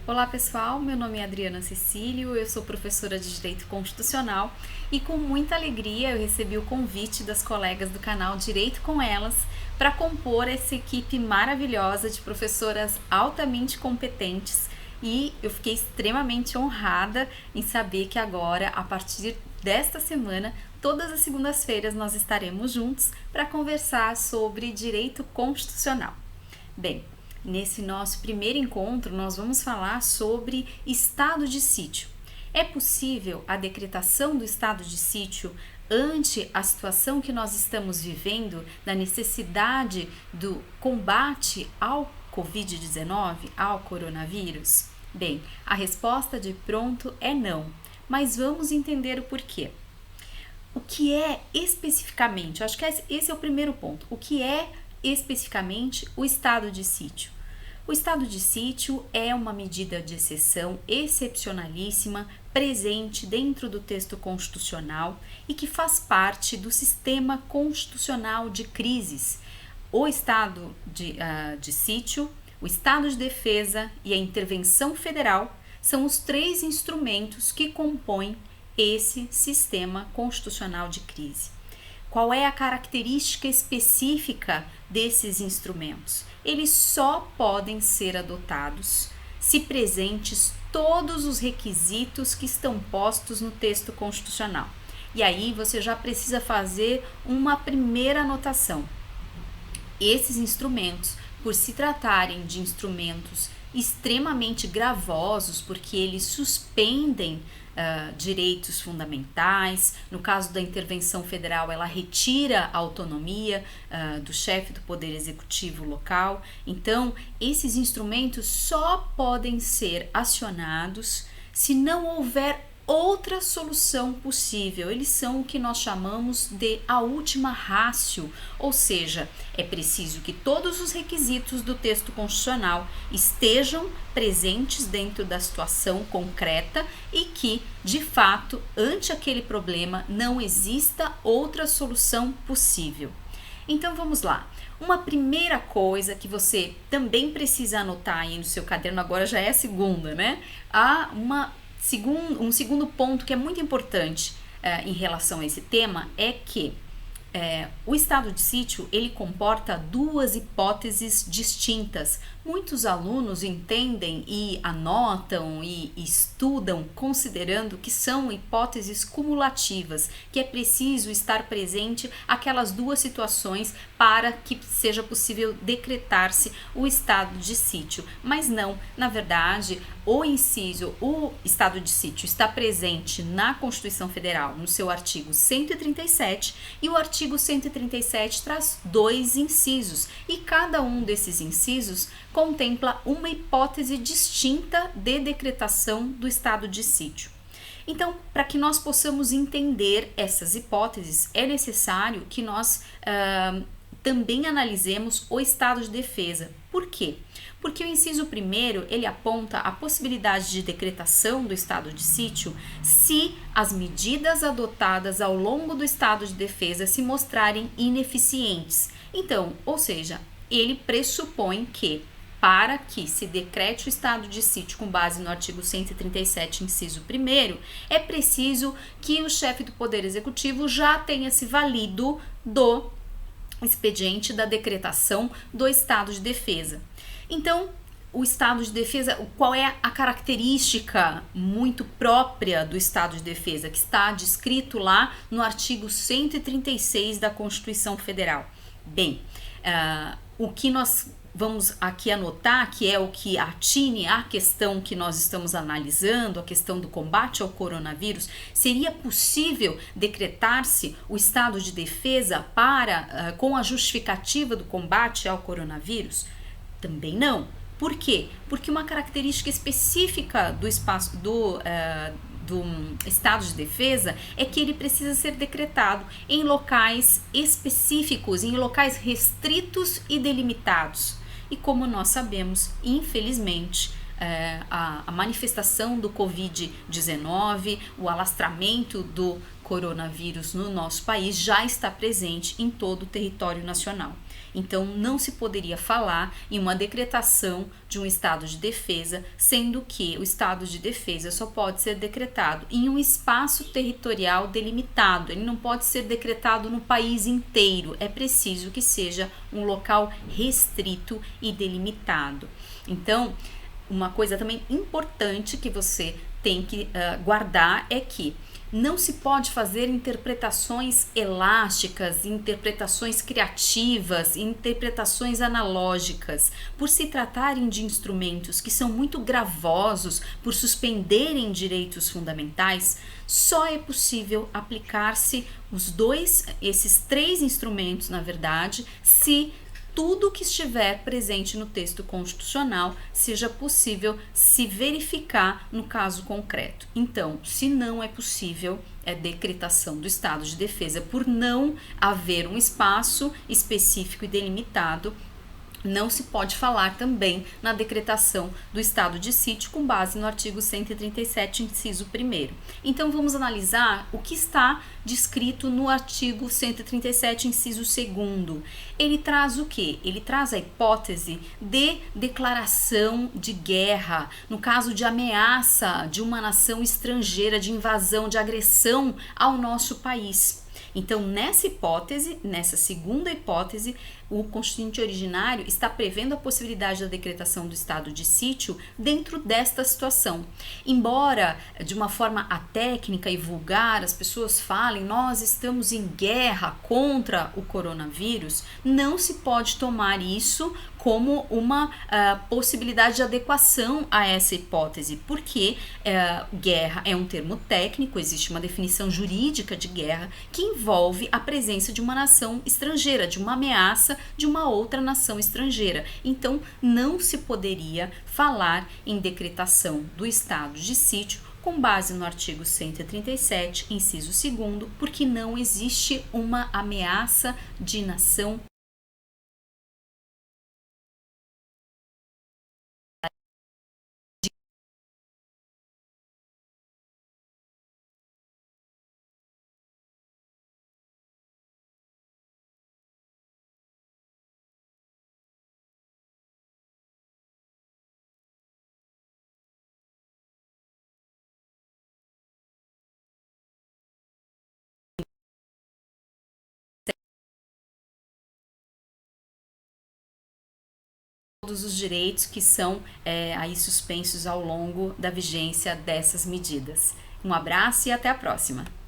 Olá pessoal, meu nome é Adriana Cecílio, eu sou professora de Direito Constitucional e com muita alegria eu recebi o convite das colegas do canal Direito com Elas para compor essa equipe maravilhosa de professoras altamente competentes e eu fiquei extremamente honrada em saber que agora, a partir desta semana, todas as segundas-feiras nós estaremos juntos para conversar sobre direito constitucional. Bem, nesse nosso primeiro encontro, nós vamos falar sobre estado de sítio. É possível a decretação do estado de sítio ante a situação que nós estamos vivendo, da necessidade do combate ao Covid-19, ao coronavírus? Bem, a resposta de pronto é não, mas vamos entender o porquê. O que é especificamente, acho que esse é o primeiro ponto, o que é especificamente o estado de sítio? O estado de sítio é uma medida de exceção excepcionalíssima presente dentro do texto constitucional e que faz parte do sistema constitucional de crises. O estado de sítio, o estado de defesa e a intervenção federal são os três instrumentos que compõem esse sistema constitucional de crise. Qual é a característica específica desses instrumentos? Eles só podem ser adotados se presentes todos os requisitos que estão postos no texto constitucional. E aí você já precisa fazer uma primeira anotação. Esses instrumentos, por se tratarem de instrumentos extremamente gravosos, porque eles suspendem direitos fundamentais. No caso da intervenção federal, ela retira a autonomia do chefe do Poder Executivo local. Então, esses instrumentos só podem ser acionados se não houver outra solução possível. Eles são o que nós chamamos de a última ratio, ou seja, é preciso que todos os requisitos do texto constitucional estejam presentes dentro da situação concreta e que, de fato, ante aquele problema não exista outra solução possível. Então vamos lá. Uma primeira coisa que você também precisa anotar aí no seu caderno, agora já é a segunda, né? Há um segundo ponto que é muito importante em relação a esse tema é que o estado de sítio ele comporta duas hipóteses distintas. Muitos alunos entendem e anotam e estudam considerando que são hipóteses cumulativas, que é preciso estar presente aquelas duas situações para que seja possível decretar-se o estado de sítio. Mas não, na verdade, o estado de sítio está presente na Constituição Federal, no seu artigo 137, e o artigo 137 traz dois incisos, e cada um desses incisos contempla uma hipótese distinta de decretação do estado de sítio. Então, para que nós possamos entender essas hipóteses, é necessário que nós também analisemos o estado de defesa. Por quê? Porque o inciso primeiro, ele aponta a possibilidade de decretação do estado de sítio se as medidas adotadas ao longo do estado de defesa se mostrarem ineficientes. Então, ou seja, ele pressupõe que para que se decrete o estado de sítio com base no artigo 137, inciso 1º, é preciso que o chefe do Poder Executivo já tenha se valido do expediente da decretação do estado de defesa. Então, o estado de defesa, qual é a característica muito própria do estado de defesa, que está descrito lá no artigo 136 da Constituição Federal? Bem, o que nós vamos aqui anotar, que é o que atine à questão que nós estamos analisando, a questão do combate ao coronavírus, seria possível decretar-se o estado de defesa com a justificativa do combate ao coronavírus? Também não. Por quê? Porque uma característica específica do estado de defesa é que ele precisa ser decretado em locais específicos, em locais restritos e delimitados. E como nós sabemos, infelizmente, a manifestação do Covid-19, o alastramento do coronavírus no nosso país já está presente em todo o território nacional. Então, não se poderia falar em uma decretação de um estado de defesa, sendo que o estado de defesa só pode ser decretado em um espaço territorial delimitado. Ele não pode ser decretado no país inteiro. É preciso que seja um local restrito e delimitado. Então, uma coisa também importante que você tem que guardar é que não se pode fazer interpretações elásticas, interpretações criativas, interpretações analógicas. Por se tratarem de instrumentos que são muito gravosos, por suspenderem direitos fundamentais, só é possível aplicar-se esses três instrumentos, na verdade, se tudo que estiver presente no texto constitucional seja possível se verificar no caso concreto. Então, se não é possível, é decretação do estado de defesa por não haver um espaço específico e delimitado. Não se pode falar também na decretação do estado de sítio com base no artigo 137, inciso 1º. Então, vamos analisar o que está descrito no artigo 137, inciso 2º. Ele traz o quê? Ele traz a hipótese de declaração de guerra, no caso de ameaça de uma nação estrangeira, de invasão, de agressão ao nosso país. Então, nessa hipótese, nessa segunda hipótese, o Constituinte originário está prevendo a possibilidade da decretação do estado de sítio dentro desta situação. Embora, de uma forma atécnica e vulgar, as pessoas falem, nós estamos em guerra contra o coronavírus, não se pode tomar isso como uma possibilidade de adequação a essa hipótese, porque guerra é um termo técnico, existe uma definição jurídica de guerra que envolve a presença de uma nação estrangeira, de uma ameaça de uma outra nação estrangeira. Então, não se poderia falar em decretação do estado de sítio com base no artigo 137, inciso 2º, porque não existe uma ameaça de nação todos os direitos que são aí suspensos ao longo da vigência dessas medidas. Um abraço e até a próxima!